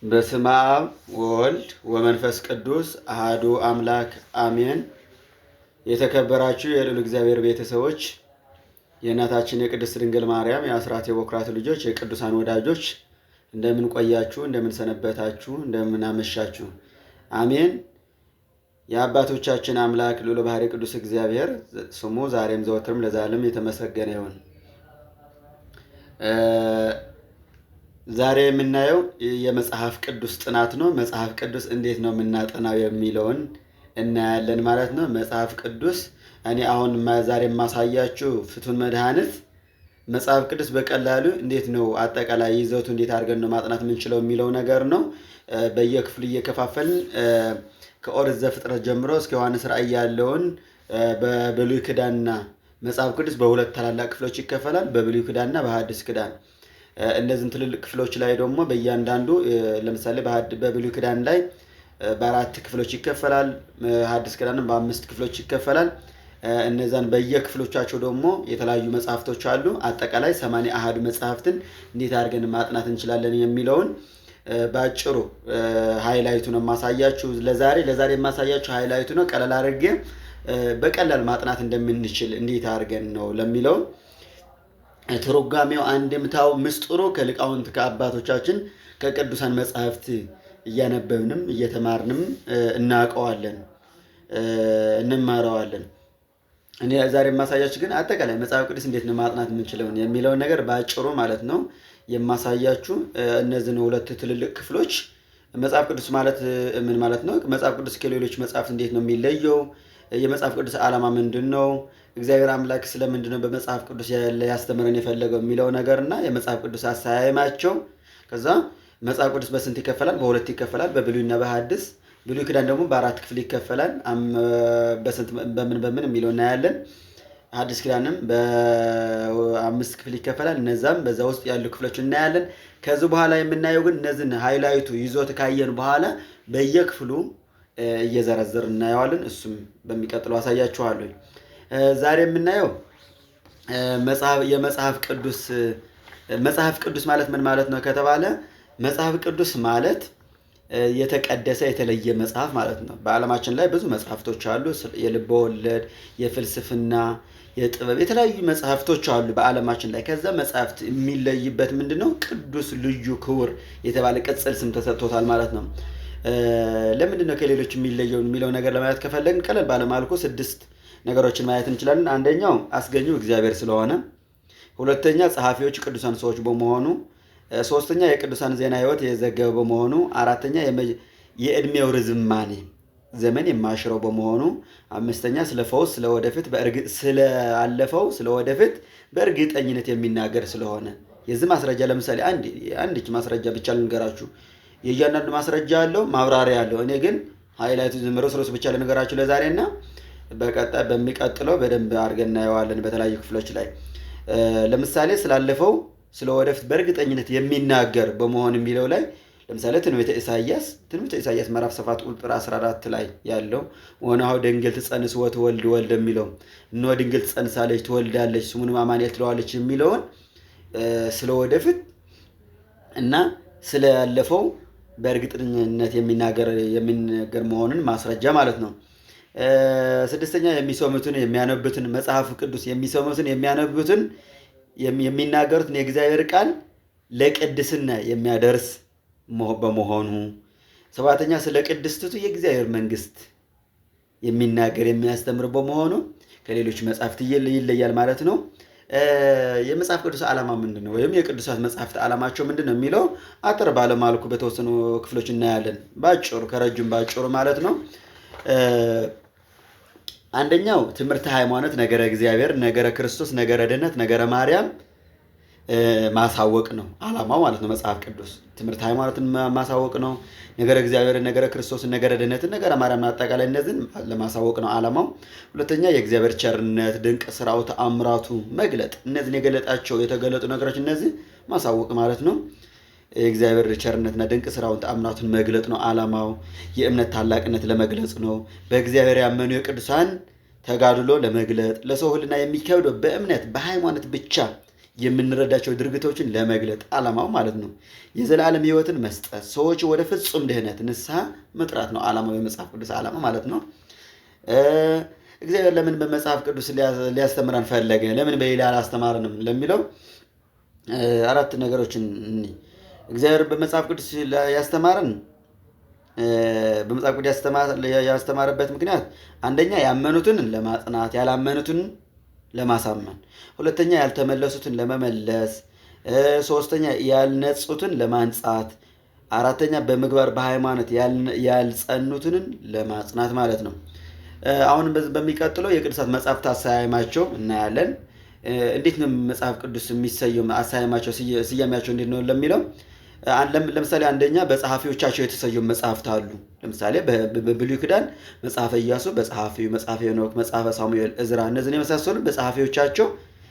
በስመ አብ ወወልድ ወመንፈስ ቅዱስ አሐዱ አምላክ አሜን። የተከበራችሁ የልዑል እግዚአብሔር ቤተሰቦች፣ የእናታችን የቅድስት ድንግል ማርያም የአስራት የበኩራት ልጆች፣ የቅዱሳን ወዳጆች እንደምን ቆያችሁ? እንደምን ሰነበታችሁ? እንደምን አመሻችሁ? አሜን። የአባቶቻችን አምላክ ልዑል ባሕርይ ቅዱስ እግዚአብሔር ስሙ ዛሬም ዘወትርም ለዘላለም የተመሰገነ ይሁን። ዛሬ የምናየው የመጽሐፍ ቅዱስ ጥናት ነው። መጽሐፍ ቅዱስ እንዴት ነው የምናጠናው የሚለውን እናያለን ማለት ነው። መጽሐፍ ቅዱስ እኔ አሁን ዛሬ የማሳያችሁ ፍቱን መድኃኒት መጽሐፍ ቅዱስ በቀላሉ እንዴት ነው አጠቃላይ ይዘቱ እንዴት አድርገን ነው ማጥናት የምንችለው የሚለው ነገር ነው። በየክፍሉ እየከፋፈልን ከኦሪት ዘፍጥረት ጀምሮ እስከ ዮሐንስ ራእይ ያለውን በብሉይ ኪዳንና መጽሐፍ ቅዱስ በሁለት ታላላቅ ክፍሎች ይከፈላል፣ በብሉይ ኪዳንና በሐዲስ ኪዳን። እነዚህን ትልልቅ ክፍሎች ላይ ደግሞ በእያንዳንዱ ለምሳሌ በብሉይ ኪዳን ላይ በአራት ክፍሎች ይከፈላል፣ ሐዲስ ኪዳንም በአምስት ክፍሎች ይከፈላል። እነዛን በየክፍሎቻቸው ደግሞ የተለያዩ መጽሐፍቶች አሉ። አጠቃላይ 80 አሃዱ መጽሐፍትን እንዴት አድርገን ማጥናት እንችላለን የሚለውን ባጭሩ ሃይላይቱ ነው የማሳያችሁ። ለዛሬ የማሳያችሁ ሃይላይቱ ነው። ቀለል አድርጌ በቀላል ማጥናት እንደምንችል እንዴት አድርገን ነው ለሚለው ትርጓሜው አንድምታው ምስጢሩ ከሊቃውንት ከአባቶቻችን ከቅዱሳን መጽሐፍት እያነበብንም እየተማርንም እናውቀዋለን፣ እንማረዋለን። እኔ ዛሬ የማሳያችሁ ግን አጠቃላይ መጽሐፍ ቅዱስ እንዴት ነው ማጥናት የምንችለው የሚለውን ነገር ባጭሩ ማለት ነው የማሳያችሁ። እነዚህን ሁለት ትልልቅ ክፍሎች መጽሐፍ ቅዱስ ማለት ምን ማለት ነው፣ መጽሐፍ ቅዱስ ከሌሎች መጽሐፍት እንዴት ነው የሚለየው፣ የመጽሐፍ ቅዱስ ዓላማ ምንድን ነው፣ እግዚአብሔር አምላክ ስለምንድን ነው በመጽሐፍ ቅዱስ ያስተምረን የፈለገው የሚለው ነገርና የመጽሐፍ ቅዱስ አሳያይማቸው። ከዛ መጽሐፍ ቅዱስ በስንት ይከፈላል? በሁለት ይከፈላል፣ በብሉይና በሐዲስ። ብሉይ ኪዳን ደግሞ በአራት ክፍል ይከፈላል። በስንት በምን የሚለው እናያለን። ሐዲስ ኪዳንም በአምስት ክፍል ይከፈላል። እነዛም በዛ ውስጥ ያሉ ክፍሎች እናያለን። ከዚህ በኋላ የምናየው ግን እነዚህን ሃይላይቱ ይዞት ካየን በኋላ በየክፍሉ እየዘረዘር እናየዋለን። እሱም በሚቀጥለው አሳያችኋለሁ። ዛሬ የምናየው መጽሐፍ ቅዱስ ማለት ምን ማለት ነው ከተባለ መጽሐፍ ቅዱስ ማለት የተቀደሰ የተለየ መጽሐፍ ማለት ነው። በዓለማችን ላይ ብዙ መጽሐፍቶች አሉ። የልብ ወለድ፣ የፍልስፍና፣ የጥበብ የተለያዩ መጽሐፍቶች አሉ በዓለማችን ላይ። ከዛ መጽሐፍት የሚለይበት ምንድነው? ቅዱስ፣ ልዩ፣ ክቡር የተባለ ቅጽል ስም ተሰጥቶታል ማለት ነው። ለምንድነው ከሌሎች የሚለየው የሚለው ነገር ለማየት ከፈለግን ቀለል ባለማልኩ 6 ነገሮችን ማየት እንችላለን። አንደኛው አስገኙ እግዚአብሔር ስለሆነ፣ ሁለተኛ ጸሐፊዎች ቅዱሳን ሰዎች በመሆኑ፣ ሶስተኛ የቅዱሳን ዜና ሕይወት የዘገበ በመሆኑ፣ አራተኛ የዕድሜው ርዝማኔ ዘመን የማሽረው በመሆኑ፣ አምስተኛ ስለ ፈውስ ስለወደፊት ስላለፈው ስለወደፊት በእርግጠኝነት የሚናገር ስለሆነ። የዚህ ማስረጃ ለምሳሌ አንዲች ማስረጃ ብቻ ልንገራችሁ። የእያንዳንዱ ማስረጃ አለው፣ ማብራሪያ አለው። እኔ ግን ሃይላይቱ ዝም ርዕስ ብቻ ልንገራችሁ ለዛሬና በቀጣይ በሚቀጥለው በደንብ አድርገን እናየዋለን በተለያዩ ክፍሎች ላይ። ለምሳሌ ስላለፈው ስለወደፊት በእርግጠኝነት የሚናገር በመሆን የሚለው ላይ ለምሳሌ ትንቢተ ኢሳይያስ ምዕራፍ 7 ቁጥር 14 ላይ ያለው ወናሁ ድንግል ትጸንስ ወትወልድ ወልድ የሚለው እነሆ ድንግል ትጸንሳለች ትወልዳለች ስሙንም አማኑኤል ትለዋለች የሚለውን ስለወደፊት እና ስላለፈው በእርግጠኝነት የሚናገር መሆኑን ማስረጃ ማለት ነው። ስድስተኛ የሚሰሙትን የሚያነቡትን መጽሐፍ ቅዱስ የሚሰሙትን የሚያነቡትን የሚናገሩትን የእግዚአብሔር ቃል ለቅድስና የሚያደርስ በመሆኑ። ሰባተኛ ስለ ቅድስቲቱ የእግዚአብሔር መንግስት የሚናገር የሚያስተምር በመሆኑ ከሌሎች መጽሐፍት ይለያል ማለት ነው። የመጽሐፍ ቅዱስ ዓላማ ምንድን ነው ወይም የቅዱሳት መጽሐፍት ዓላማቸው ምንድን ነው የሚለው አጠር ባለማልኩ በተወሰኑ ክፍሎች እናያለን። ባጭሩ ከረጅም ባጭሩ ማለት ነው። አንደኛው ትምህርተ ሃይማኖት፣ ነገረ እግዚአብሔር፣ ነገረ ክርስቶስ፣ ነገረ ድነት፣ ነገረ ማርያም ማሳወቅ ነው ዓላማው ማለት ነው። መጽሐፍ ቅዱስ ትምህርተ ሃይማኖትን ማሳወቅ ነው። ነገረ እግዚአብሔር፣ ነገረ ክርስቶስ፣ ነገረ ድነት፣ ነገረ ማርያም አጠቃላይ እነዚህን ለማሳወቅ ነው ዓላማው። ሁለተኛ የእግዚአብሔር ቸርነት፣ ድንቅ ስራው፣ ተአምራቱ መግለጥ፣ እነዚህን የገለጣቸው የተገለጡ ነገሮች እነዚህ ማሳወቅ ማለት ነው። የእግዚአብሔር ቸርነትና ድንቅ ስራውን ተአምራቱን መግለጥ ነው ዓላማው። የእምነት ታላቅነት ለመግለጽ ነው። በእግዚአብሔር ያመኑ የቅዱሳን ተጋድሎ ለመግለጥ፣ ለሰው ሁሉና የሚከብደው በእምነት በሃይማኖት ብቻ የምንረዳቸው ድርጊቶችን ለመግለጥ ዓላማው ማለት ነው። የዘላለም ሕይወትን መስጠት፣ ሰዎች ወደ ፍጹም ድህነት ንስሐ መጥራት ነው ዓላማው፣ የመጽሐፍ ቅዱስ ዓላማ ማለት ነው። እግዚአብሔር ለምን በመጽሐፍ ቅዱስ ሊያስተምረን ፈለገ? ለምን በሌላ አላስተማረንም ለሚለው አራት ነገሮችን እግዚአብሔር በመጽሐፍ ቅዱስ ያስተማረን በመጽሐፍ ቅዱስ ያስተማረበት ምክንያት አንደኛ ያመኑትን ለማጽናት፣ ያላመኑትን ለማሳመን፣ ሁለተኛ ያልተመለሱትን ለመመለስ፣ ሶስተኛ ያልነጹትን ለማንጻት፣ አራተኛ በምግባር በሃይማኖት ያልጸኑትን ለማጽናት ማለት ነው። አሁን በሚቀጥለው የቅዱሳት መጻሕፍት አሳያማቸው እናያለን። እንዴት ነው መጽሐፍ ቅዱስ የሚሰየም አሳያማቸው ስያሜያቸው እንዴት ነው ለሚለው ለምሳሌ አንደኛ በጸሐፊዎቻቸው የተሰየሙ መጽሐፍት አሉ። ለምሳሌ በብሉይ ኪዳን መጽሐፈ ኢያሱ በጸሐፊው፣ መጽሐፈ ሄኖክ፣ መጽሐፈ ሳሙኤል፣ ዕዝራ እነዚህን የመሳሰሉ በጸሐፊዎቻቸው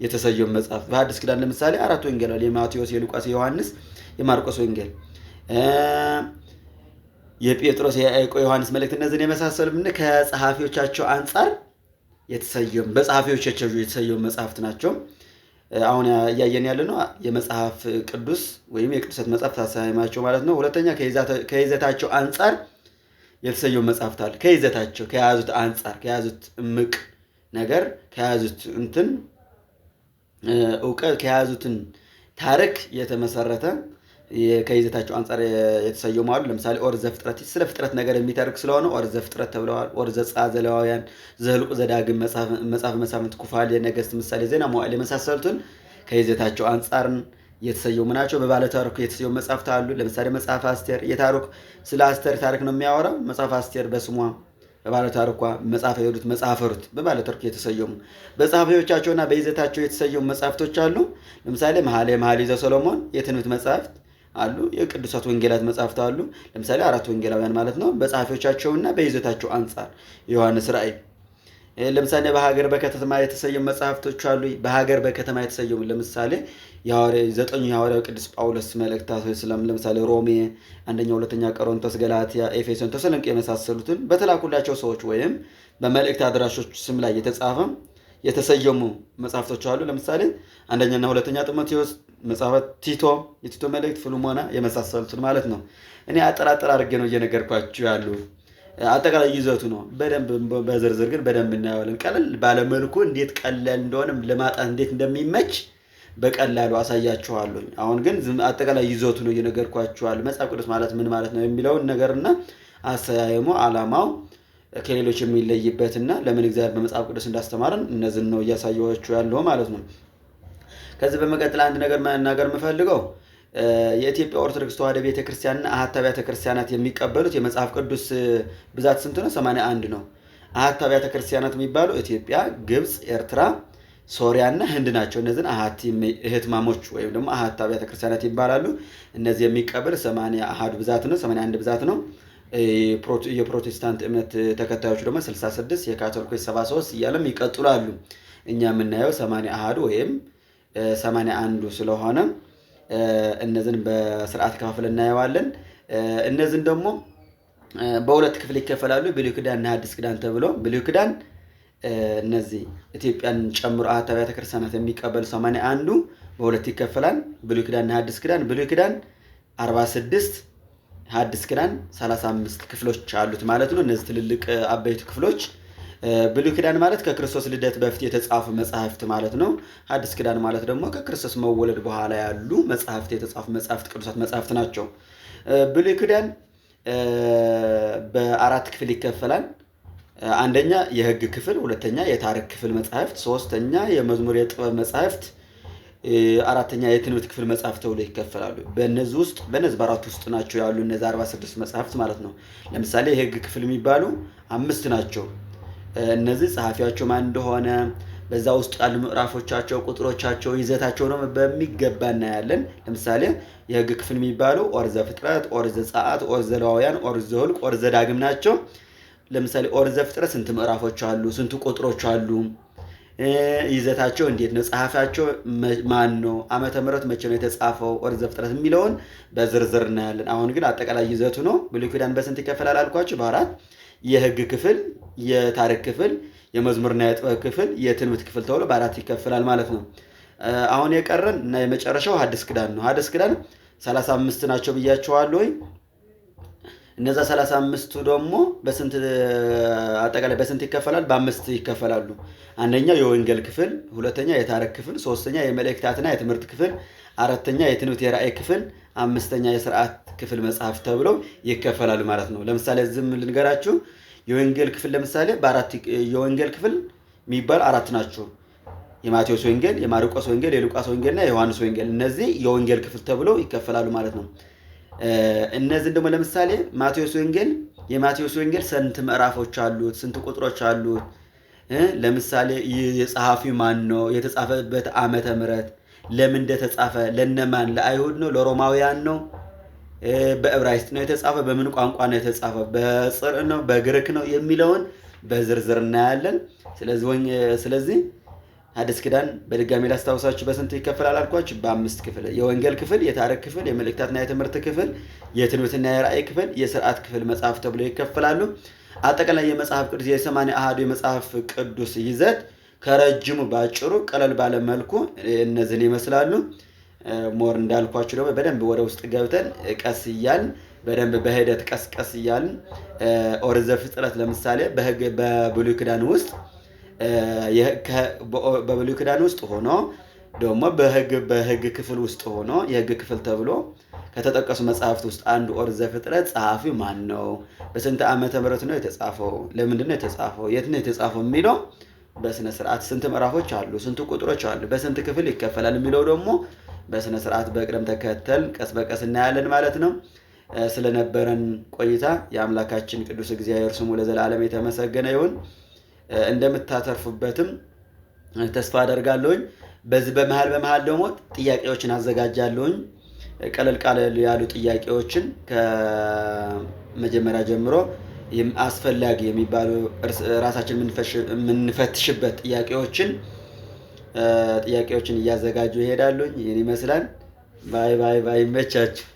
የተሰየሙ መጽሐፍ። በሐዲስ ኪዳን ለምሳሌ አራት ወንጌል የማቴዎስ፣ የሉቃስ፣ የዮሐንስ፣ የማርቆስ ወንጌል፣ የጴጥሮስ፣ የያዕቆብ፣ ዮሐንስ መልእክት እነዚህን የመሳሰሉ ከጸሐፊዎቻቸው አንጻር የተሰየሙ በጸሐፊዎቻቸው የተሰየሙ መጽሐፍት ናቸው። አሁን እያየን ያለ ነው የመጽሐፍ ቅዱስ ወይም የቅዱሳት መጽሐፍት አሳያማቸው ማለት ነው። ሁለተኛ ከይዘታቸው አንጻር የተሰየሙ መጽሐፍት አለ። ከይዘታቸው ከያዙት አንጻር ከያዙት እምቅ ነገር ከያዙት እውቀት ከያዙትን ታሪክ የተመሰረተ ከይዘታቸው አንጻር የተሰየሙ አሉ። ለምሳሌ ኦሪት ዘፍጥረት ስለ ፍጥረት ነገር የሚተርክ ስለሆነ ኦሪት ዘፍጥረት ተብለዋል። ኦሪት ዘጸአት፣ ዘሌዋውያን፣ ዘኍልቍ፣ ዘዳግም፣ መጽሐፈ መሳፍንት፣ ኩፋሌ፣ ነገሥት፣ ምሳሌ፣ ዜና መዋዕል የመሳሰሉትን ከይዘታቸው አንጻር የተሰየሙ ናቸው። በባለ ታሪኩ የተሰየሙ መጽሐፍት አሉ። ለምሳሌ መጽሐፈ አስቴር የታሪክ ስለ አስቴር ታሪክ ነው የሚያወራው። መጽሐፈ አስቴር በስሟ በባለ ታሪኳ፣ መጽሐፈ ሩት፣ መጽሐፈ ሩት በባለ ታሪኩ የተሰየሙ በጸሐፊዎቻቸውና በይዘታቸው የተሰየሙ መጽሐፍቶች አሉ። ለምሳሌ መኃልየ ዘሰሎሞን የትንቢት መጽሐፍት አሉ። የቅዱሳት ወንጌላት መጽሐፍት አሉ። ለምሳሌ አራት ወንጌላውያን ማለት ነው በጸሐፊዎቻቸውና በይዘታቸው አንጻር። ዮሐንስ ራእይ ለምሳሌ በሀገር በከተማ የተሰየሙ መጽሐፍቶች አሉ። በሀገር በከተማ የተሰየሙ ለምሳሌ ዘጠኙ የሐዋርያው ቅዱስ ጳውሎስ መልእክታቶች ለምሳሌ ሮሜ፣ አንደኛ፣ ሁለተኛ ቆሮንቶስ፣ ገላትያ፣ ኤፌሶን፣ ተሰሎንቄ የመሳሰሉትን በተላኩላቸው ሰዎች ወይም በመልእክት አድራሾች ስም ላይ የተሰየሙ መጽሐፍቶች አሉ። ለምሳሌ አንደኛና ሁለተኛ ጢሞቴዎስ፣ መጽሐፈ ቲቶ፣ የቲቶ መልእክት፣ ፍልሞና የመሳሰሉትን ማለት ነው። እኔ አጠራጠር አድርጌ ነው እየነገርኳችሁ ያሉ አጠቃላይ ይዘቱ ነው። በደንብ በዝርዝር ግን በደንብ እናየዋለን። ቀለል ባለመልኩ እንዴት ቀላል እንደሆነ ለማጣት እንዴት እንደሚመች በቀላሉ አሳያችኋለሁ። አሁን ግን አጠቃላይ ይዘቱ ነው እየነገርኳችኋለሁ። መጽሐፍ ቅዱስ ማለት ምን ማለት ነው የሚለውን ነገርና አሰያየሙ ዓላማው ከሌሎች የሚለይበትና ለምን እግዚአብሔር በመጽሐፍ ቅዱስ እንዳስተማረን እነዚህን ነው እያሳየኋችሁ ያለው ማለት ነው። ከዚህ በመቀጠል አንድ ነገር መናገር የምፈልገው የኢትዮጵያ ኦርቶዶክስ ተዋሕዶ ቤተክርስቲያንና አሐት አብያተ ክርስቲያናት የሚቀበሉት የመጽሐፍ ቅዱስ ብዛት ስንት ነው? 81 ነው። አሐት አብያተ ክርስቲያናት የሚባሉ ኢትዮጵያ፣ ግብፅ፣ ኤርትራ፣ ሶሪያና ህንድ ናቸው። እነዚህን አሐት እህትማሞች ወይም ደግሞ አሐት አብያተ ክርስቲያናት ይባላሉ። እነዚህ የሚቀበል 81 ብዛት ነው፣ 81 ብዛት ነው። የፕሮቴስታንት እምነት ተከታዮች ደግሞ 66፣ የካቶሊኮች 73 እያለም ይቀጥላሉ። እኛ የምናየው 81 ወይም 81 ስለሆነ እነዚህን በስርዓት ከፋፍል እናየዋለን። እነዚህን ደግሞ በሁለት ክፍል ይከፈላሉ። ብሉይ ኪዳን እና ሐዲስ ኪዳን ተብሎ ብሉይ ኪዳን እነዚህ ኢትዮጵያን ጨምሮ አሐት አብያተ ክርስቲያናት የሚቀበሉ 81 በሁለት ይከፈላል። ብሉይ ኪዳን እና ሐዲስ ኪዳን። ብሉይ ኪዳን 46፣ ሐዲስ ኪዳን 35 ክፍሎች አሉት ማለት ነው። እነዚህ ትልልቅ አበይቱ ክፍሎች ብሉይ ኪዳን ማለት ከክርስቶስ ልደት በፊት የተጻፉ መጽሐፍት ማለት ነው። ሐዲስ ኪዳን ማለት ደግሞ ከክርስቶስ መወለድ በኋላ ያሉ መጽሐፍት የተጻፉ መጽሐፍት ቅዱሳት መጽሐፍት ናቸው። ብሉይ ኪዳን በአራት ክፍል ይከፈላል። አንደኛ የሕግ ክፍል፣ ሁለተኛ የታሪክ ክፍል መጽሐፍት፣ ሶስተኛ የመዝሙር የጥበብ መጽሐፍት፣ አራተኛ የትንቢት ክፍል መጽሐፍት ተብሎ ይከፈላሉ። በእነዚህ በአራት ውስጥ ናቸው ያሉ እነዚህ 46 መጽሐፍት ማለት ነው። ለምሳሌ የሕግ ክፍል የሚባሉ 5 ናቸው። እነዚህ ጸሐፊያቸው ማን እንደሆነ በዛ ውስጥ ያሉ ምዕራፎቻቸው፣ ቁጥሮቻቸው፣ ይዘታቸው ነው በሚገባ እናያለን። ለምሳሌ የሕግ ክፍል የሚባሉ ኦሪት ዘፍጥረት፣ ኦሪት ዘጸአት፣ ኦሪት ዘሌዋውያን፣ ኦሪት ዘኍልቍ፣ ኦሪት ዘዳግም ናቸው። ለምሳሌ ኦሪት ዘፍጥረት ስንት ምዕራፎች አሉ? ስንት ቁጥሮች አሉ? ይዘታቸው እንዴት ነው? ጸሐፊያቸው ማን ነው? ዓመተ ምሕረት መቼ ነው የተጻፈው? ኦሪት ዘፍጥረት የሚለውን በዝርዝር እናያለን። አሁን ግን አጠቃላይ ይዘቱ ነው። ብሉይ ኪዳን በስንት ይከፈላል አልኳችሁ? በአራት። የሕግ ክፍል፣ የታሪክ ክፍል፣ የመዝሙርና የጥበብ ክፍል፣ የትንቢት ክፍል ተብሎ በአራት ይከፈላል ማለት ነው። አሁን የቀረን እና የመጨረሻው ሐዲስ ኪዳን ነው። ሐዲስ ኪዳን 35 ናቸው ብያቸዋለሁ። እነዛ 35ቱ ደግሞ በስንት አጠቃላይ በስንት ይከፈላል? በአምስት ይከፈላሉ። አንደኛው የወንጌል ክፍል፣ ሁለተኛ የታሪክ ክፍል፣ ሶስተኛ የመልእክታትና የትምህርት ክፍል፣ አራተኛ የትንቢት የራእይ ክፍል፣ አምስተኛ የሥርዓት ክፍል መጽሐፍ ተብለው ይከፈላሉ ማለት ነው። ለምሳሌ ዝም ልንገራችሁ። የወንጌል ክፍል ለምሳሌ በአራት የወንጌል ክፍል የሚባል አራት ናቸው። የማቴዎስ ወንጌል፣ የማርቆስ ወንጌል፣ የሉቃስ ወንጌልና የዮሐንስ ወንጌል። እነዚህ የወንጌል ክፍል ተብለው ይከፈላሉ ማለት ነው። እነዚህ ደግሞ ለምሳሌ የማቴዎስ ወንጌል ስንት ምዕራፎች አሉት? ስንት ቁጥሮች አሉት? ለምሳሌ የጸሐፊው ማን ነው? የተጻፈበት ዓመተ ምሕረት፣ ለምን እንደተጻፈ፣ ለነማን? ለአይሁድ ነው? ለሮማውያን ነው? በዕብራይስጥ ነው የተጻፈ? በምን ቋንቋ ነው የተጻፈ? በጽር ነው? በግሪክ ነው? የሚለውን በዝርዝር እናያለን። ስለዚህ ሐዲስ ኪዳን በድጋሚ ላስታውሳችሁ በስንት ይከፈላል አልኳችሁ? በአምስት ክፍል። የወንጌል ክፍል፣ የታሪክ ክፍል፣ የመልእክታትና የትምህርት ክፍል፣ የትንቢትና የራእይ ክፍል፣ የሥርዓት ክፍል መጽሐፍ ተብለው ይከፈላሉ። አጠቃላይ የመጽሐፍ ቅዱስ የ81 የመጽሐፍ ቅዱስ ይዘት ከረጅሙ ባጭሩ ቀለል ባለ መልኩ እነዚህን ይመስላሉ። ሞር እንዳልኳችሁ ደግሞ በደንብ ወደ ውስጥ ገብተን ቀስ እያልን በደንብ በሂደት ቀስ እያልን ኦሪት ዘፍጥረት ለምሳሌ በብሉይ ኪዳን ውስጥ በብሉይ ኪዳን ውስጥ ሆኖ ደግሞ በሕግ ክፍል ውስጥ ሆኖ የሕግ ክፍል ተብሎ ከተጠቀሱ መጽሐፍት ውስጥ አንዱ ኦሪት ዘፍጥረት ጸሐፊው ማን ነው? በስንት ዓመተ ምሕረት ነው የተጻፈው? ለምንድን ነው የተጻፈው? የት ነው የተጻፈው? የሚለው በስነ ስርዓት ስንት ምዕራፎች አሉ? ስንት ቁጥሮች አሉ? በስንት ክፍል ይከፈላል? የሚለው ደግሞ በስነ ስርዓት በቅደም ተከተል ቀስ በቀስ እናያለን ማለት ነው። ስለነበረን ቆይታ የአምላካችን ቅዱስ እግዚአብሔር ስሙ ለዘላለም የተመሰገነ ይሁን። እንደምታተርፉበትም ተስፋ አደርጋለሁኝ። በዚህ በመሃል ደግሞ ጥያቄዎችን አዘጋጃለሁኝ። ቀለል ያሉ ጥያቄዎችን ከመጀመሪያ ጀምሮ አስፈላጊ የሚባሉ ራሳችን የምንፈትሽበት ጥያቄዎችን እያዘጋጁ ይሄዳሉኝ። ይህን ይመስላል። ባይ ይመቻችሁ።